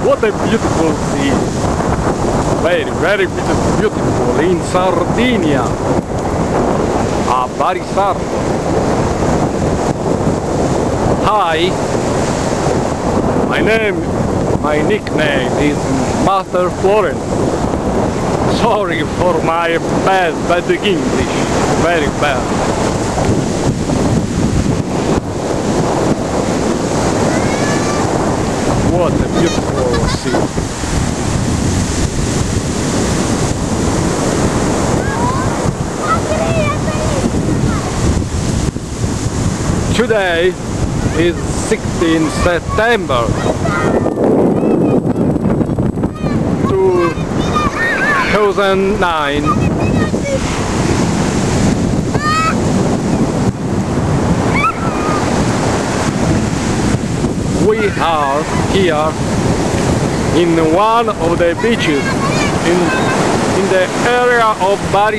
what a beautiful sea. Very, very beautiful in Sardinia. Bari Sardo. Hi, my nickname is Master Florence. Sorry for my bad English, very bad. What a beautiful sea. Today is 16 September 2009. We are here in one of the beaches in the area of Bari